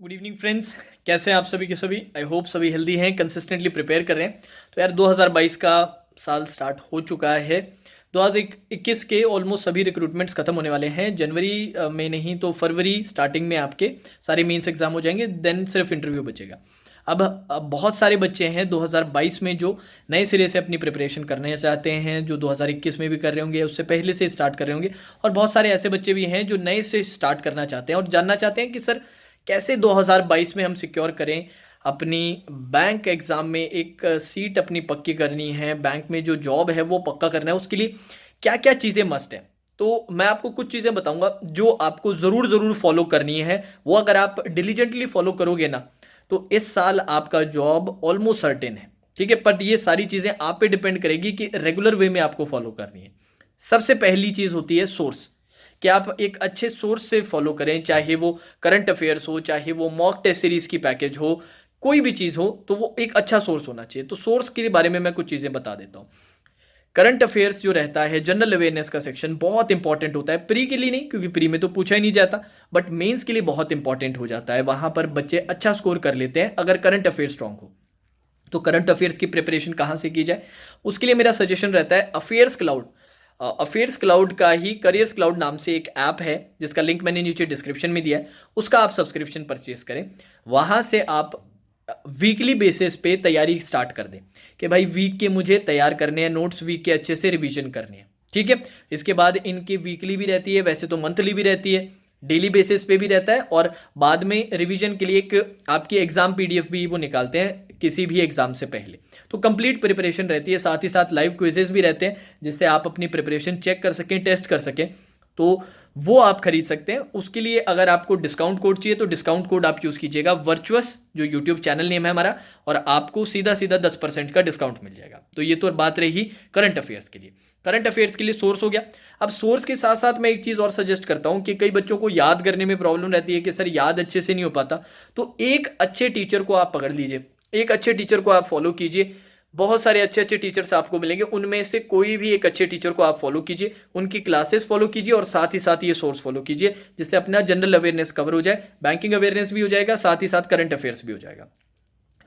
Good evening friends. कैसे हैं आप सभी के सभी? आई होप सभी हेल्दी हैं, कंसिस्टेंटली प्रिपेयर कर रहे हैं। तो यार 2022 का साल स्टार्ट हो चुका है। 2021 के ऑलमोस्ट सभी रिक्रूटमेंट्स खत्म होने वाले हैं। जनवरी में नहीं तो फरवरी स्टार्टिंग में आपके सारे मेंस एग्जाम हो जाएंगे, देन सिर्फ इंटरव्यू बचेगा। अब बहुत सारे बच्चे हैं 2022 में जो नए सिरे से अपनी प्रिपरेशन करना चाहते हैं, जो 2021 में भी कर रहे होंगे, उससे पहले से स्टार्ट कर रहे होंगे। और बहुत सारे ऐसे बच्चे भी हैं जो नए से स्टार्ट करना चाहते हैं और जानना चाहते हैं कि सर कैसे 2022 में हम सिक्योर करें अपनी बैंक एग्ज़ाम में एक सीट अपनी पक्की करनी है, बैंक में जो जॉब है वो पक्का करना है, उसके लिए क्या क्या चीज़ें मस्ट है। तो मैं आपको कुछ चीज़ें बताऊंगा जो आपको ज़रूर ज़रूर फॉलो करनी है। वो अगर आप डिलीजेंटली फॉलो करोगे ना तो इस साल आपका जॉब ऑलमोस्ट सर्टेन है। ठीक है, बट ये सारी चीज़ें आप पे डिपेंड करेगी कि रेगुलर वे में आपको फॉलो करनी है। सबसे पहली चीज़ होती है सोर्स, कि आप एक अच्छे सोर्स से फॉलो करें, चाहे वो करंट अफेयर्स हो, चाहे वो मॉक टेस्ट सीरीज की पैकेज हो, कोई भी चीज़ हो तो वो एक अच्छा सोर्स होना चाहिए। तो सोर्स के बारे में मैं कुछ चीज़ें बता देता हूँ। करंट अफेयर्स जो रहता है, जनरल अवेयरनेस का सेक्शन बहुत इंपॉर्टेंट होता है। प्री के लिए नहीं, क्योंकि प्री में तो पूछा ही नहीं जाता, बट मेंस के लिए बहुत इंपॉर्टेंट हो जाता है। वहां पर बच्चे अच्छा स्कोर कर लेते हैं अगर करंट अफेयर स्ट्रांग हो। तो करंट अफेयर्स की प्रिपरेशन कहाँ से की जाए, उसके लिए मेरा सजेशन रहता है अफेयर्स क्लाउड। अफेयर्स क्लाउड का ही करियर्स क्लाउड नाम से एक ऐप है, जिसका लिंक मैंने नीचे डिस्क्रिप्शन में दिया है। उसका आप सब्सक्रिप्शन परचेज करें। वहाँ से आप वीकली बेसिस पे तैयारी स्टार्ट कर दें कि भाई वीक के मुझे तैयार करने हैं नोट्स, वीक के अच्छे से रिवीजन करने हैं। ठीक है, इसके बाद इनकी वीकली भी रहती है, वैसे तो मंथली भी रहती है, डेली बेसिस पे भी रहता है, और बाद में रिवीजन के लिए एक आपकी एग्जाम पीडीएफ भी वो निकालते हैं किसी भी एग्जाम से पहले। तो कंप्लीट प्रिपरेशन रहती है, साथ ही साथ लाइव क्विजेस भी रहते हैं जिससे आप अपनी प्रिपरेशन चेक कर सकें, टेस्ट कर सकें। तो वो आप खरीद सकते हैं। उसके लिए अगर आपको डिस्काउंट कोड चाहिए तो डिस्काउंट कोड आप यूज़ कीजिएगा वर्चुअस, जो यूट्यूब चैनल नेम है हमारा, और आपको सीधा सीधा 10% का डिस्काउंट मिल जाएगा। तो ये तो बात रही करंट अफेयर्स के लिए। करंट अफेयर्स के लिए सोर्स हो गया। अब सोर्स के साथ साथ मैं एक चीज़ और सजेस्ट करता हूँ कि कई बच्चों को याद करने में प्रॉब्लम रहती है कि सर याद अच्छे से नहीं हो पाता। तो एक अच्छे टीचर को आप पकड़ लीजिए, एक अच्छे टीचर को आप फॉलो कीजिए। बहुत सारे अच्छे अच्छे टीचर्स आपको मिलेंगे, उनमें से कोई भी एक अच्छे टीचर को आप फॉलो कीजिए, उनकी क्लासेस फॉलो कीजिए और साथ ही साथ ये सोर्स फॉलो कीजिए, जिससे अपना जनरल अवेयरनेस कवर हो जाए, बैंकिंग अवेयरनेस भी हो जाएगा, साथ ही साथ करंट अफेयर्स भी हो जाएगा।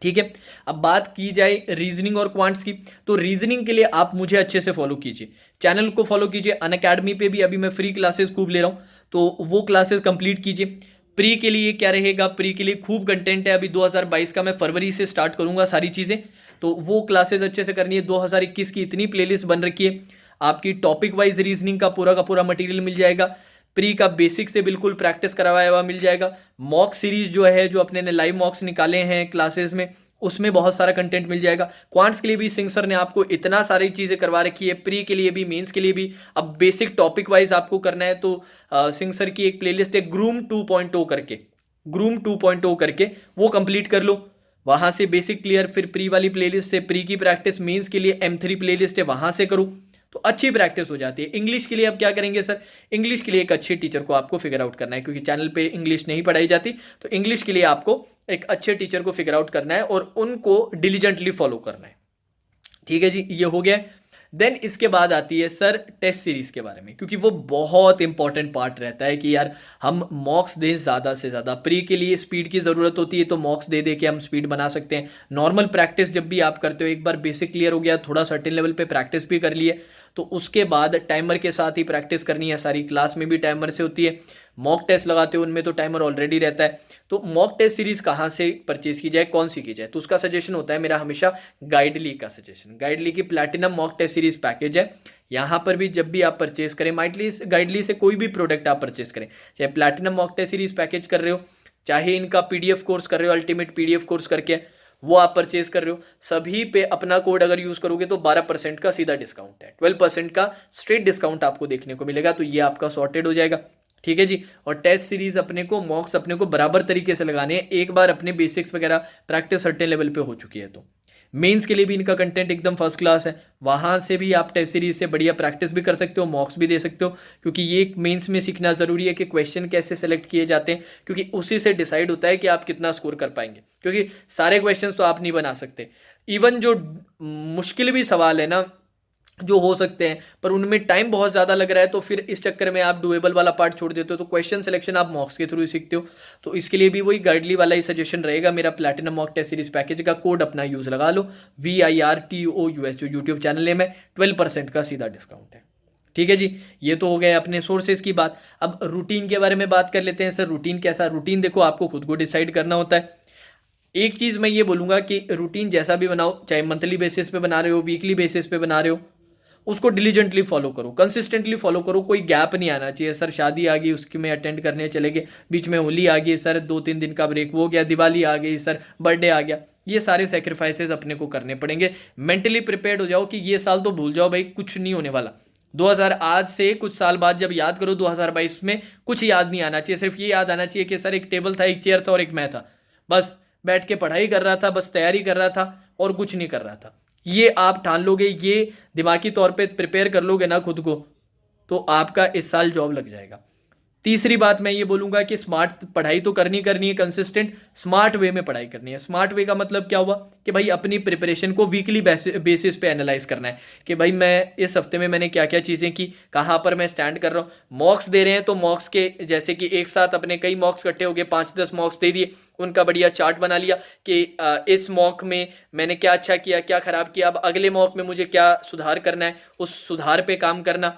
ठीक है, अब बात की जाए रीजनिंग और क्वांट्स की, तो रीजनिंग के लिए आप मुझे अच्छे से फॉलो कीजिए, चैनल को फॉलो कीजिए। अनअकैडमी पे भी अभी मैं फ्री क्लासेस खूब ले रहा हूँ, तो वो क्लासेस कंप्लीट कीजिए। प्री के लिए क्या रहेगा, प्री के लिए खूब कंटेंट है। अभी 2022 का मैं फरवरी से स्टार्ट करूंगा सारी चीज़ें, तो वो क्लासेस अच्छे से करनी है। 2021 की इतनी प्लेलिस्ट बन रखी है, आपकी टॉपिक वाइज रीजनिंग का पूरा मटेरियल मिल जाएगा। प्री का बेसिक से बिल्कुल प्रैक्टिस करवाया हुआ मिल जाएगा। मॉक सीरीज जो है, जो अपने ने लाइव मॉक्स निकाले हैं क्लासेस में, उसमें बहुत सारा कंटेंट मिल जाएगा। क्वांट्स के लिए भी सिंह सर ने आपको इतना सारी चीज़ें करवा रखी है, प्री के लिए भी, मेंस के लिए भी। अब बेसिक टॉपिक वाइज आपको करना है तो सिंह सर की एक प्लेलिस्ट है ग्रूम 2.0 करके, ग्रूम 2.0 करके वो कंप्लीट कर लो, वहां से बेसिक क्लियर। फिर प्री वाली प्लेलिस्ट से प्री की प्रैक्टिस, मेंस के लिए M3 प्लेलिस्ट है, वहां से करो तो अच्छी प्रैक्टिस हो जाती है। इंग्लिश के लिए अब क्या करेंगे सर, इंग्लिश के लिए एक अच्छे टीचर को आपको फिगर आउट करना है, क्योंकि चैनल पे इंग्लिश नहीं पढ़ाई जाती। तो इंग्लिश के लिए आपको एक अच्छे टीचर को फिगर आउट करना है और उनको डिलीजेंटली फॉलो करना है। ठीक है जी, ये हो गया। देन इसके बाद आती है सर टेस्ट सीरीज के बारे में, क्योंकि वो बहुत इंपॉर्टेंट पार्ट रहता है कि यार हम मॉक्स दें ज़्यादा से ज़्यादा। प्री के लिए स्पीड की ज़रूरत होती है, तो मॉक्स दे दे के हम स्पीड बना सकते हैं। नॉर्मल प्रैक्टिस जब भी आप करते हो, एक बार बेसिक क्लियर हो गया, थोड़ा सर्टेन लेवल पे प्रैक्टिस भी कर लिए, तो उसके बाद टाइमर के साथ ही प्रैक्टिस करनी है सारी। क्लास में भी टाइमर से होती है, मॉक टेस्ट लगाते हो उनमें तो टाइमर ऑलरेडी रहता है। तो मॉक टेस्ट सीरीज कहाँ से परचेज की जाए, कौन सी की जाए, तो उसका सजेशन होता है मेरा हमेशा गाइडली का सजेशन। गाइडली की platinum mock test series package है। यहाँ पर भी जब भी आप परचेज करें, माइटली गाइडली से कोई भी प्रोडक्ट आप परचेज करें, चाहे platinum mock test series package कर रहे हो, चाहे इनका पीडीएफ कोर्स कर रहे हो, अल्टीमेट पीडीएफ कोर्स करके वो आप परचेज कर रहे हो, सभी पे अपना कोड अगर यूज करोगे तो 12% का सीधा डिस्काउंट है, 12% का स्ट्रेट डिस्काउंट आपको देखने को मिलेगा। तो ये आपका सॉर्टेड हो जाएगा। ठीक है जी, और टेस्ट सीरीज अपने को, मॉक्स अपने को बराबर तरीके से लगाने हैं। एक बार अपने बेसिक्स वगैरह प्रैक्टिस सर्टेन लेवल पे हो चुकी है, तो मेंस के लिए भी इनका कंटेंट एकदम फर्स्ट क्लास है। वहां से भी आप टेस्ट सीरीज से बढ़िया प्रैक्टिस भी कर सकते हो, मॉक्स भी दे सकते हो, क्योंकि ये मेंस में सीखना जरूरी है कि क्वेश्चन कैसे सेलेक्ट किए जाते हैं, क्योंकि उसी से डिसाइड होता है कि आप कितना स्कोर कर पाएंगे। क्योंकि सारे क्वेश्चन तो आप नहीं बना सकते। इवन जो मुश्किल भी सवाल है ना, जो हो सकते हैं, पर उनमें टाइम बहुत ज़्यादा लग रहा है, तो फिर इस चक्कर में आप डुएबल वाला पार्ट छोड़ देते हो। तो क्वेश्चन सिलेक्शन आप मॉक्स के थ्रू ही सीखते हो। तो इसके लिए भी वही गाइडली वाला ही सजेशन रहेगा मेरा। Platinum mock test series package का कोड अपना यूज़ लगा लो, VIRTOUS, जो यूट्यूब चैनल है, में 12% का सीधा डिस्काउंट है। ठीक है जी, ये तो हो गए अपने सोर्सेज की बात। अब रूटीन के बारे में बात कर लेते हैं। सर रूटीन कैसा? रूटीन देखो, आपको खुद को डिसाइड करना होता है। एक चीज़ मैं ये बोलूँगा कि रूटीन जैसा भी बनाओ, चाहे मंथली बेसिस पे बना रहे हो, वीकली बेसिस पे बना रहे हो, उसको डिलीजेंटली फॉलो करो, कंसिस्टेंटली फॉलो करो। कोई गैप नहीं आना चाहिए। सर शादी आ गई, उसकी में अटेंड करने चले गए, बीच में होली आ गई, सर 2-3 दिन का ब्रेक हो गया, दिवाली आ गई, सर बर्थडे आ गया, ये सारे सेक्रीफाइसेस अपने को करने पड़ेंगे। मेंटली प्रिपेयर्ड हो जाओ कि ये साल तो भूल जाओ भाई, कुछ नहीं होने वाला। 2000 आज से कुछ साल बाद जब याद करो 2022 में, कुछ याद नहीं आना चाहिए। सिर्फ ये याद आना चाहिए कि सर एक टेबल था, एक चेयर था और एक मैं था, बस बैठ के पढ़ाई कर रहा था, बस तैयारी कर रहा था और कुछ नहीं कर रहा था। ये आप ठान लोगे, ये दिमागी तौर पे प्रिपेयर कर लोगे ना खुद को, तो आपका इस साल जॉब लग जाएगा। तीसरी बात मैं ये बोलूंगा कि स्मार्ट पढ़ाई तो करनी है, कंसिस्टेंट स्मार्ट वे में पढ़ाई करनी है। स्मार्ट वे का मतलब क्या हुआ कि भाई अपनी प्रिपरेशन को वीकली बेसिस पे एनालाइज करना है कि भाई मैं इस हफ्ते में मैंने क्या क्या चीज़ें की, कहाँ पर मैं स्टैंड कर रहा हूँ। मॉक्स दे रहे हैं तो मॉक्स के जैसे कि एक साथ अपने कई मॉक्स इकट्ठे हो गए, 5-10 मॉक्स दे दिए, उनका बढ़िया चार्ट बना लिया कि इस मॉक में मैंने क्या अच्छा किया, क्या खराब किया, अब अगले मॉक में मुझे क्या सुधार करना है, उस सुधार पे काम करना।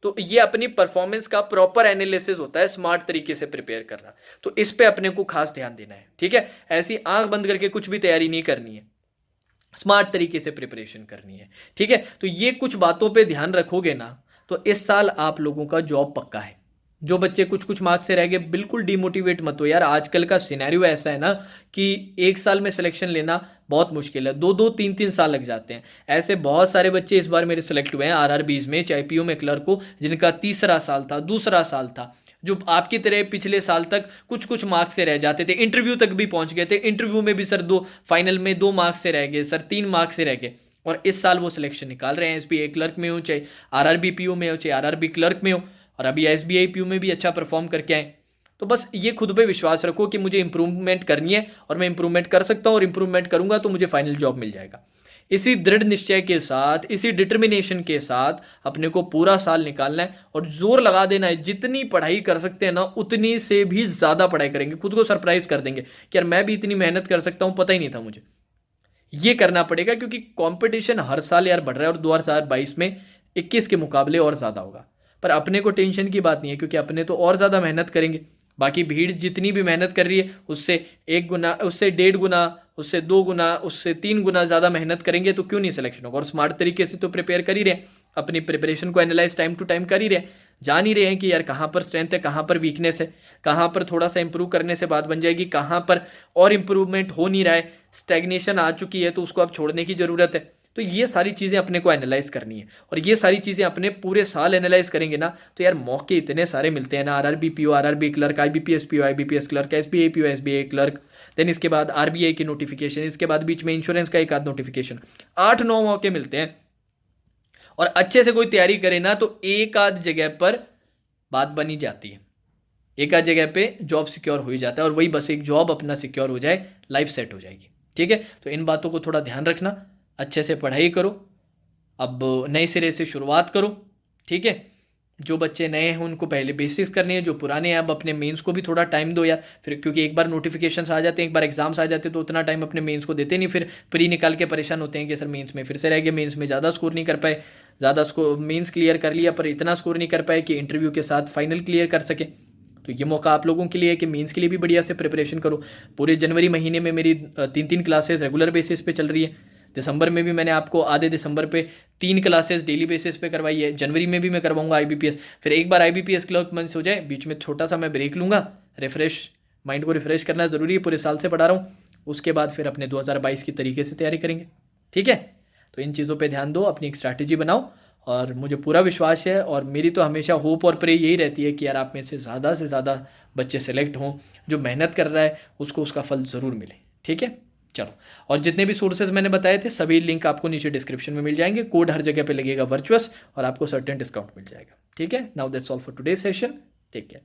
तो ये अपनी परफॉर्मेंस का प्रॉपर एनालिसिस होता है, स्मार्ट तरीके से प्रिपेयर करना। तो इस पे अपने को खास ध्यान देना है। ठीक है, ऐसी आंख बंद करके कुछ भी तैयारी नहीं करनी है, स्मार्ट तरीके से प्रिपरेशन करनी है। ठीक है, तो ये कुछ बातों पे ध्यान रखोगे ना, तो इस साल आप लोगों का जॉब पक्का है। जो बच्चे कुछ कुछ मार्क्स से रह गए, बिल्कुल डिमोटिवेट मत हो यार। आजकल का सिनेरियो ऐसा है ना कि एक साल में सिलेक्शन लेना बहुत मुश्किल है, 2-2 3-3 साल लग जाते हैं। ऐसे बहुत सारे बच्चे इस बार मेरे सेलेक्ट हुए हैं RRBs में, चाहे PO में क्लर्क को, जिनका तीसरा साल था, दूसरा साल था, जो आपकी तरह पिछले साल तक कुछ कुछ मार्क्स से रह जाते थे, इंटरव्यू तक भी पहुंच गए थे, इंटरव्यू में भी सर फाइनल में 2 मार्क्स से रह गए, सर 3 मार्क्स से रह गए, और इस साल वो सिलेक्शन निकाल रहे हैं। SBA क्लर्क में हो, चाहे RRB PO में हो, चाहे RRB क्लर्क में हो, और अभी SBI PO में भी अच्छा परफॉर्म करके आए। तो बस ये खुद पे विश्वास रखो कि मुझे इंप्रूवमेंट करनी है और मैं इंप्रूवमेंट कर सकता हूँ, और इंप्रूवमेंट करूंगा तो मुझे फाइनल जॉब मिल जाएगा। इसी दृढ़ निश्चय के साथ, इसी डिटर्मिनेशन के साथ अपने को पूरा साल निकालना है और जोर लगा देना है। जितनी पढ़ाई कर सकते हैं ना, उतनी से भी ज़्यादा पढ़ाई करेंगे, खुद को सरप्राइज कर देंगे कि यार मैं भी इतनी मेहनत कर सकता हूँ, पता ही नहीं था मुझे। ये करना पड़ेगा क्योंकि कंपटीशन हर साल यार बढ़ रहा है, और 2022 में 21 के मुकाबले और ज़्यादा होगा। पर अपने को टेंशन की बात नहीं है, क्योंकि अपने तो और ज़्यादा मेहनत करेंगे। बाकी भीड़ जितनी भी मेहनत कर रही है, उससे 1 गुना, उससे 1.5 गुना, उससे 2 गुना, उससे 3 गुना ज़्यादा मेहनत करेंगे, तो क्यों नहीं सिलेक्शन होगा। और स्मार्ट तरीके से तो प्रिपेयर कर ही रहे हैं, अपनी प्रिपरेशन को एनालाइज टाइम टू टाइम कर ही रहे हैं, जान ही रहे हैं कि यार कहाँ पर स्ट्रेंथ है, कहाँ पर वीकनेस है, कहाँ पर थोड़ा सा इंप्रूव करने से बात बन जाएगी, कहाँ पर और इंप्रूवमेंट हो नहीं रहा है, स्टैग्नेशन आ चुकी है तो उसको अब छोड़ने की ज़रूरत है। तो ये सारी चीज़ें अपने को एनालाइज करनी है, और ये सारी चीज़ें अपने पूरे साल एनालाइज करेंगे ना, तो यार मौके इतने सारे मिलते हैं ना। RRB PO, RRB clerk, IBPS PO, IBPS clerk, SBI PO, SBI clerk, then इसके बाद RBI की नोटिफिकेशन, इसके बाद बीच में इंश्योरेंस का एक आध नोटिफिकेशन, 8-9 मौके मिलते हैं। और अच्छे से कोई तैयारी करे ना, तो एक आध जगह पर बात बनी जाती है, एक आध जगह पे जॉब सिक्योर हो ही जाता है, और वही बस एक जॉब अपना सिक्योर हो जाए, लाइफ सेट हो जाएगी। ठीक है, तो इन बातों को थोड़ा ध्यान रखना, अच्छे से पढ़ाई करो, अब नए सिरे से शुरुआत करो। ठीक है, जो बच्चे नए हैं उनको पहले बेसिक्स करने हैं, जो पुराने हैं अब अपने मेंस को भी थोड़ा टाइम दो यार। फिर क्योंकि एक बार नोटिफिकेशंस आ जाते हैं, एक बार एग्जाम्स आ जाते हैं, तो उतना टाइम अपने मेंस को देते नहीं, फिर प्री निकाल के परेशान होते हैं कि सर मेंस में फिर से रह गए, मेंस में ज़्यादा स्कोर नहीं कर पाए, ज़्यादा स्कोर मेंस क्लियर कर लिया पर इतना स्कोर नहीं कर पाए कि इंटरव्यू के साथ फाइनल क्लियर कर सके। तो ये मौका आप लोगों के लिए है कि मेंस के लिए भी बढ़िया से प्रिपरेशन करो। पूरे जनवरी महीने में मेरी 3-3 क्लासेस रेगुलर बेसिस पे चल रही है। दिसंबर में भी मैंने आपको आधे दिसंबर पे 3 क्लासेस डेली बेसिस पे करवाई है। जनवरी में भी मैं करवाऊंगा IBPS। फिर एक बार IBPS क्लर्क मंथ हो जाए, बीच में छोटा सा मैं ब्रेक लूँगा, रिफ्रेश माइंड को रिफ्रेश करना ज़रूरी है, पूरे साल से पढ़ा रहा हूँ। उसके बाद फिर अपने 2022 की तरीके से तैयारी करेंगे। ठीक है, तो इन चीज़ों पर ध्यान दो, अपनी एक स्ट्रैटेजी बनाओ, और मुझे पूरा विश्वास है, और मेरी तो हमेशा होप और प्रे यही रहती है कि यार आप में से ज़्यादा बच्चे सेलेक्ट हों, जो मेहनत कर रहा है उसको उसका फल ज़रूर मिले। ठीक है, चलो, और जितने भी सोर्सेज मैंने बताए थे सभी लिंक आपको नीचे डिस्क्रिप्शन में मिल जाएंगे। कोड हर जगह पे लगेगा वर्चुअस, और आपको सर्टेन डिस्काउंट मिल जाएगा। ठीक है, now that's all for today session, take care.